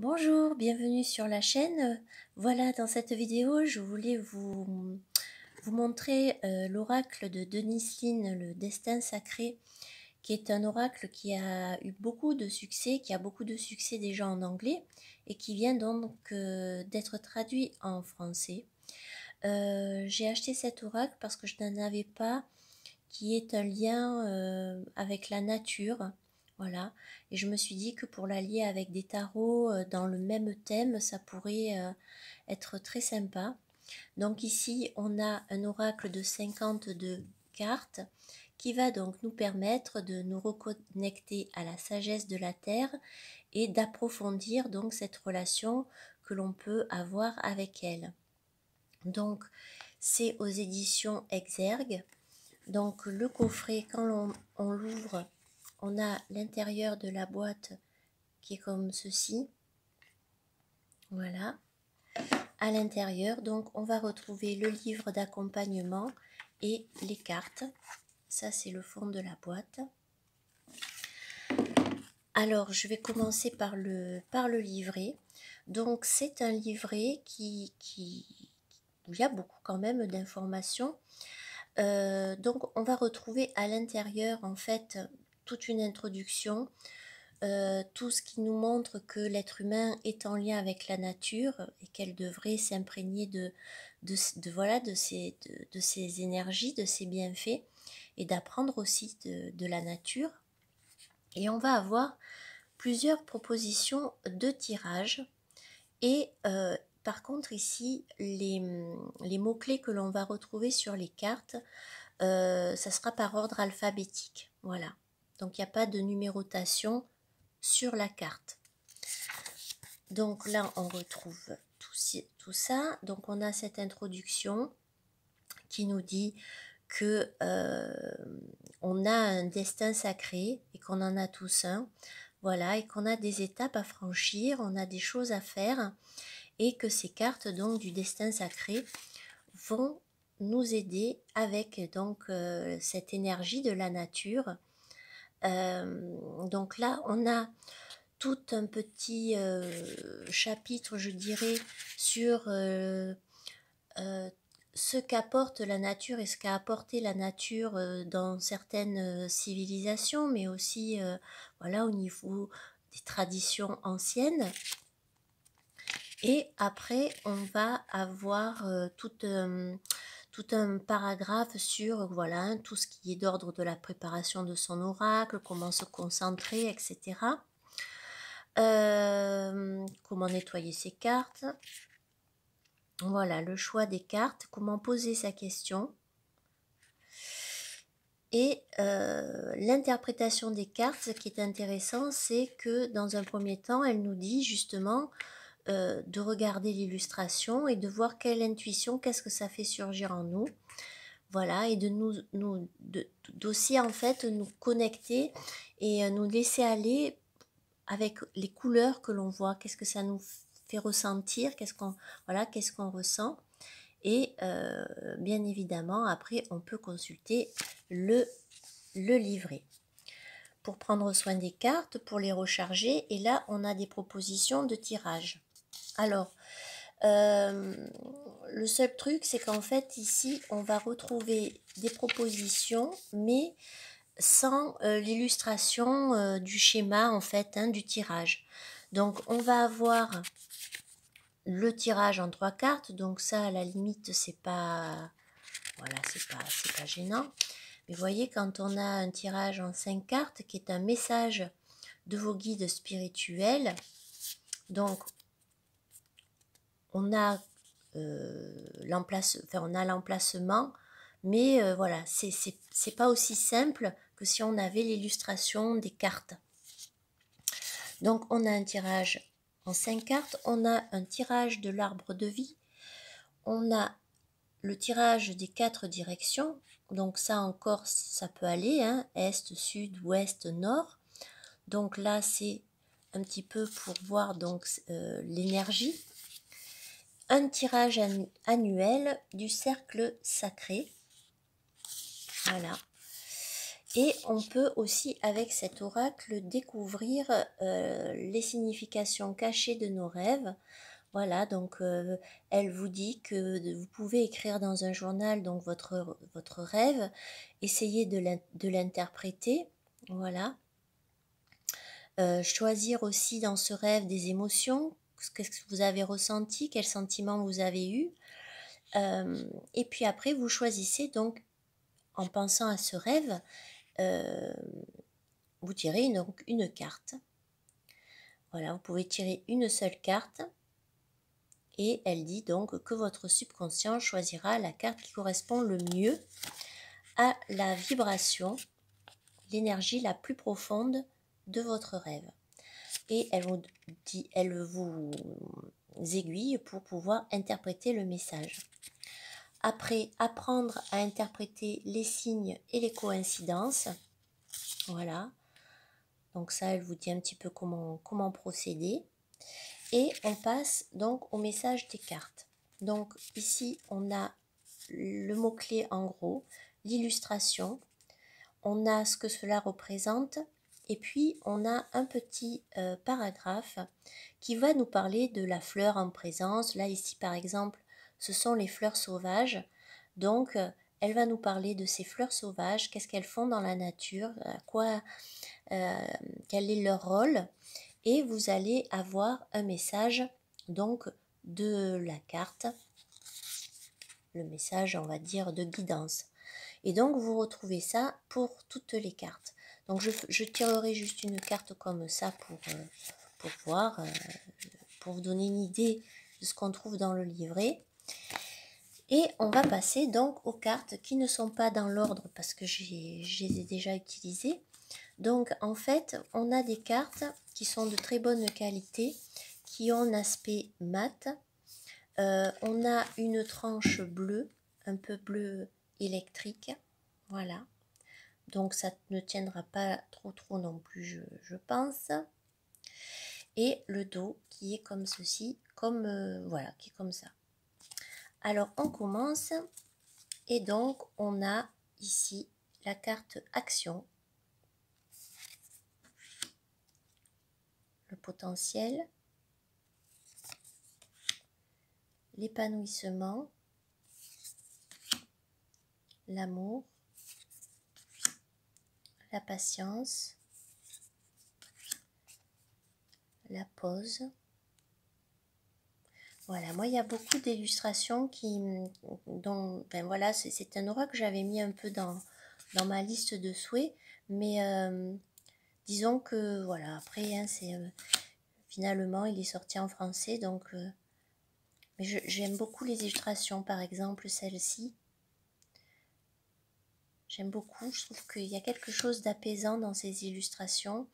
Bonjour, bienvenue sur la chaîne. Voilà, dans cette vidéo, je voulais vous montrer l'oracle de Denise Linn, le destin sacré, qui est un oracle qui a eu beaucoup de succès, qui a beaucoup de succès déjà en anglais et qui vient donc d'être traduit en français. J'ai acheté cet oracle parce que je n'en avais pas, qui est un lien avec la nature. Voilà, et je me suis dit que pour l'allier avec des tarots dans le même thème, ça pourrait être très sympa. Donc ici, on a un oracle de 52 cartes qui va donc nous permettre de nous reconnecter à la sagesse de la Terre et d'approfondir donc cette relation que l'on peut avoir avec elle. Donc, c'est aux éditions Exergue. Donc le coffret, quand on l'ouvre, on a l'intérieur de la boîte qui est comme ceci. Voilà. À l'intérieur, donc on va retrouver le livre d'accompagnement et les cartes. Ça, c'est le fond de la boîte. Alors, je vais commencer par le livret. Donc, c'est un livret où il y a beaucoup quand même d'informations. Donc on va retrouver à l'intérieur en fait toute une introduction, tout ce qui nous montre que l'être humain est en lien avec la nature et qu'elle devrait s'imprégner de ces énergies, de ces bienfaits et d'apprendre aussi de la nature. Et on va avoir plusieurs propositions de tirage et par contre ici les mots-clés que l'on va retrouver sur les cartes, ça sera par ordre alphabétique. Voilà. Donc il n'y a pas de numérotation sur la carte. Donc là on retrouve tout ça. Donc on a cette introduction qui nous dit que on a un destin sacré et qu'on en a tous un. Voilà, et qu'on a des étapes à franchir, on a des choses à faire et que ces cartes donc du destin sacré vont nous aider avec donc cette énergie de la nature. Donc là on a tout un petit chapitre, je dirais, sur ce qu'apporte la nature et ce qu'a apporté la nature dans certaines civilisations, mais aussi voilà, au niveau des traditions anciennes. Et après on va avoir tout un paragraphe sur voilà, tout ce qui est d'ordre de la préparation de son oracle, comment se concentrer, etc. Comment nettoyer ses cartes. Voilà, le choix des cartes, comment poser sa question. Et l'interprétation des cartes, ce qui est intéressant, c'est que dans un premier temps, elle nous dit justement de regarder l'illustration et de voir quelle intuition, qu'est-ce que ça fait surgir en nous. Voilà, et d'aussi en fait nous connecter et nous laisser aller avec les couleurs que l'on voit, qu'est-ce que ça nous fait ressentir, qu'est-ce qu'on ressent. Et bien évidemment, après, on peut consulter le livret pour prendre soin des cartes, pour les recharger. Et là, on a des propositions de tirage. Alors, le seul truc, c'est qu'en fait, ici, on va retrouver des propositions, mais sans l'illustration du schéma, en fait, du tirage. Donc, on va avoir le tirage en 3 cartes, donc ça, à la limite, c'est pas... Voilà, c'est pas gênant. Mais vous voyez, quand on a un tirage en 5 cartes, qui est un message de vos guides spirituels, donc on a l'emplacement, mais voilà, c'est pas aussi simple que si on avait l'illustration des cartes. Donc on a un tirage en 5 cartes, on a un tirage de l'arbre de vie, on a le tirage des 4 directions, donc ça encore ça peut aller, est, sud, ouest, nord. Donc là c'est un petit peu pour voir donc l'énergie. Un tirage annuel du cercle sacré. Voilà. Et on peut aussi, avec cet oracle, découvrir les significations cachées de nos rêves. Voilà, donc elle vous dit que vous pouvez écrire dans un journal donc votre rêve, essayer de l'interpréter, voilà. Choisir aussi dans ce rêve des émotions, ce que vous avez ressenti, quels sentiments vous avez eu. Et puis après, vous choisissez donc, en pensant à ce rêve, vous tirez donc une carte. Voilà, vous pouvez tirer une seule carte. Et elle dit donc que votre subconscient choisira la carte qui correspond le mieux à la vibration, l'énergie la plus profonde de votre rêve. Et elle vous aiguille pour pouvoir interpréter le message. Après, apprendre à interpréter les signes et les coïncidences. Voilà. Donc ça, elle vous dit un petit peu comment procéder. Et on passe donc au message des cartes. Donc ici, on a le mot-clé en gros, l'illustration, on a ce que cela représente, et puis on a un petit paragraphe qui va nous parler de la fleur en présence. Là, ici, par exemple, ce sont les fleurs sauvages. Donc, elle va nous parler de ces fleurs sauvages, qu'est-ce qu'elles font dans la nature, quel est leur rôle. Et vous allez avoir un message donc de la carte, le message on va dire de guidance. Et donc vous retrouvez ça pour toutes les cartes. Donc je tirerai juste une carte comme ça pour voir, pour vous donner une idée de ce qu'on trouve dans le livret. Et on va passer donc aux cartes qui ne sont pas dans l'ordre parce que je les ai déjà utilisées. Donc en fait, on a des cartes qui sont de très bonne qualité, qui ont un aspect mat. On a une tranche bleue, un peu bleu électrique. Voilà. Donc ça ne tiendra pas trop non plus, je pense. Et le dos qui est comme ceci, voilà, qui est comme ça. Alors on commence. Et donc on a ici la carte action. Le potentiel, l'épanouissement, l'amour, la patience, la pause. Voilà, moi il y a beaucoup d'illustrations voilà, c'est un aura que j'avais mis un peu dans ma liste de souhaits, mais disons que voilà, après hein, finalement il est sorti en français, donc mais j'aime beaucoup les illustrations, par exemple celle-ci. J'aime beaucoup, je trouve qu'il y a quelque chose d'apaisant dans ces illustrations.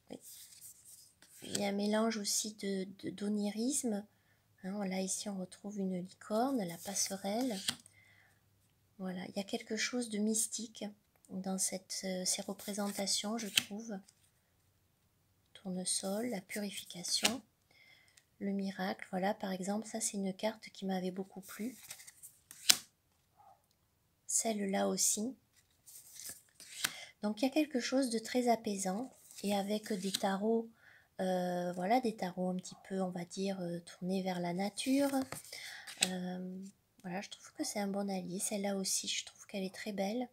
Oui. Il y a un mélange aussi d'onirisme. Hein, là, ici, on retrouve une licorne, la passerelle. Voilà, il y a quelque chose de mystique dans ces représentations, je trouve. Tournesol, la purification, le miracle. Voilà, par exemple, ça, c'est une carte qui m'avait beaucoup plu. Celle-là aussi. Donc, il y a quelque chose de très apaisant. Et avec des tarots, voilà, des tarots un petit peu, on va dire, tournés vers la nature. Voilà, je trouve que c'est un bon allié. Celle-là aussi, je trouve qu'elle est très belle.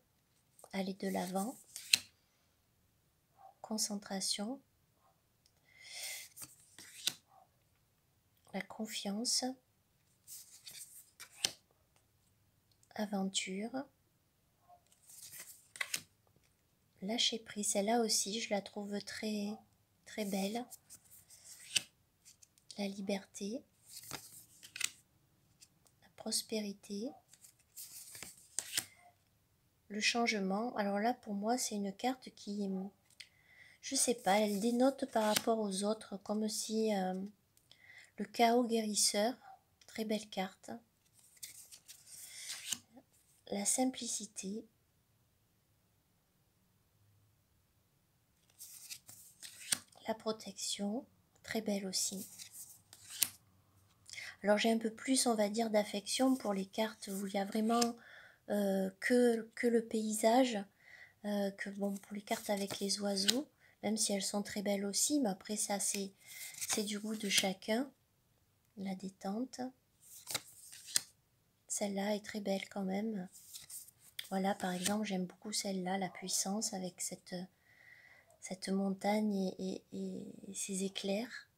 Aller de l'avant. Concentration. La confiance. Aventure. Lâcher prise. Celle-là aussi, je la trouve très, très belle. La liberté. La prospérité. Le changement. Alors là, pour moi, c'est une carte qui, je sais pas, elle dénote par rapport aux autres, comme si le chaos guérisseur, très belle carte. La simplicité. La protection, très belle aussi. Alors j'ai un peu plus, on va dire, d'affection pour les cartes où il y a vraiment que le paysage, que bon, pour les cartes avec les oiseaux, même si elles sont très belles aussi, mais après ça c'est du goût de chacun. La détente. Celle-là est très belle quand même. Voilà, par exemple, j'aime beaucoup celle-là, la puissance avec cette montagne et ces éclairs.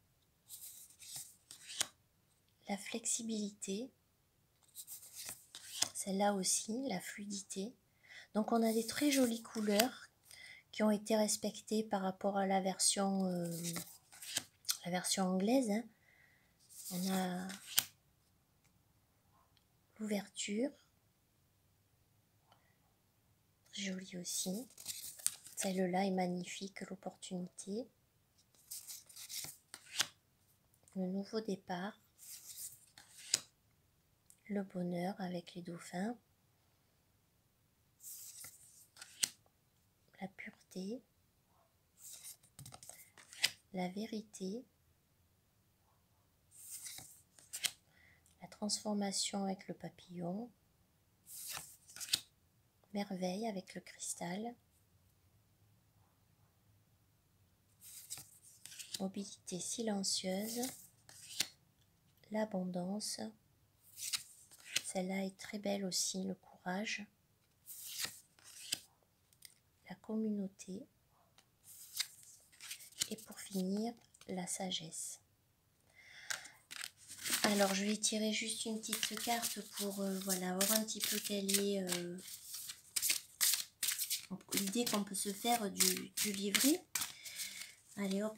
La flexibilité. Celle-là aussi, la fluidité. Donc on a des très jolies couleurs qui ont été respectées par rapport à la version anglaise. Hein. On a l'ouverture, très jolie aussi. Celle-là est magnifique, l'opportunité. Le nouveau départ. Le bonheur avec les dauphins. La pureté. La vérité. La transformation avec le papillon. Merveille avec le cristal. Mobilité silencieuse. L'abondance. Celle-là est très belle aussi, le courage. La communauté. Et pour finir, la sagesse. Alors, je vais tirer juste une petite carte pour voilà, voir un petit peu quelle est l'idée qu'on peut se faire du livret. Allez hop,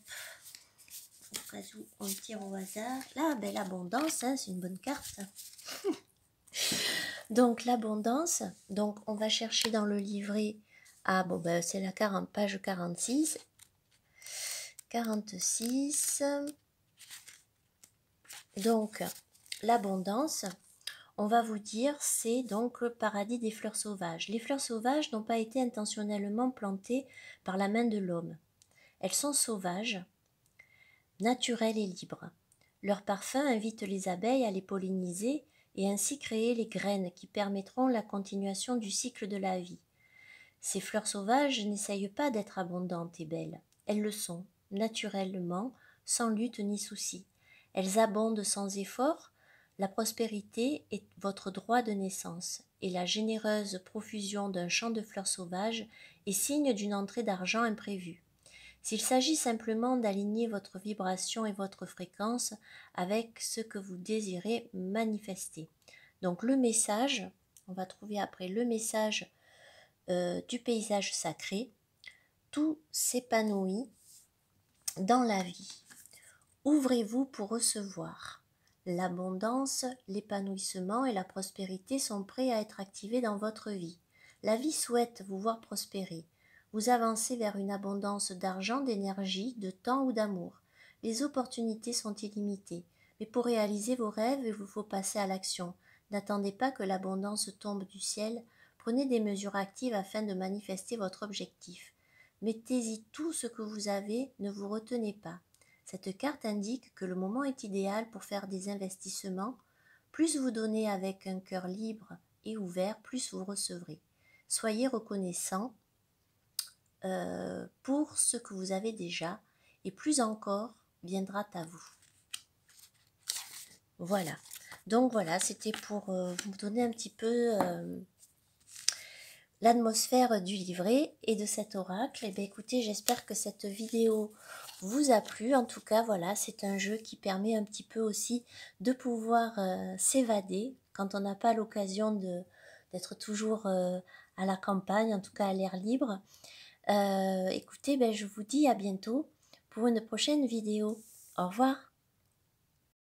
au cas où on tire au hasard. Là, ben, l'abondance, hein, c'est une bonne carte. Donc, l'abondance, donc on va chercher dans le livret. Ah bon, ben, c'est la page 46. 46. Donc, l'abondance, on va vous dire, c'est donc le paradis des fleurs sauvages. Les fleurs sauvages n'ont pas été intentionnellement plantées par la main de l'homme. Elles sont sauvages, naturelles et libres. Leur parfum invite les abeilles à les polliniser et ainsi créer les graines qui permettront la continuation du cycle de la vie. Ces fleurs sauvages n'essayent pas d'être abondantes et belles. Elles le sont, naturellement, sans lutte ni souci. Elles abondent sans effort. La prospérité est votre droit de naissance, et la généreuse profusion d'un champ de fleurs sauvages est signe d'une entrée d'argent imprévue. S'il s'agit simplement d'aligner votre vibration et votre fréquence avec ce que vous désirez manifester. Donc le message, on va trouver après le message du paysage sacré, tout s'épanouit dans la vie. Ouvrez-vous pour recevoir. L'abondance, l'épanouissement et la prospérité sont prêts à être activés dans votre vie. La vie souhaite vous voir prospérer. Vous avancez vers une abondance d'argent, d'énergie, de temps ou d'amour. Les opportunités sont illimitées, mais pour réaliser vos rêves, il vous faut passer à l'action. N'attendez pas que l'abondance tombe du ciel. Prenez des mesures actives afin de manifester votre objectif. Mettez-y tout ce que vous avez, ne vous retenez pas. Cette carte indique que le moment est idéal pour faire des investissements. Plus vous donnez avec un cœur libre et ouvert, plus vous recevrez. Soyez reconnaissant pour ce que vous avez déjà et plus encore viendra à vous. Voilà. Donc voilà, c'était pour vous donner un petit peu l'atmosphère du livret et de cet oracle. Et bien écoutez, j'espère que cette vidéo vous a plu. En tout cas, voilà, c'est un jeu qui permet un petit peu aussi de pouvoir s'évader quand on n'a pas l'occasion d'être toujours à la campagne, en tout cas à l'air libre. Écoutez, ben, je vous dis à bientôt pour une prochaine vidéo. Au revoir.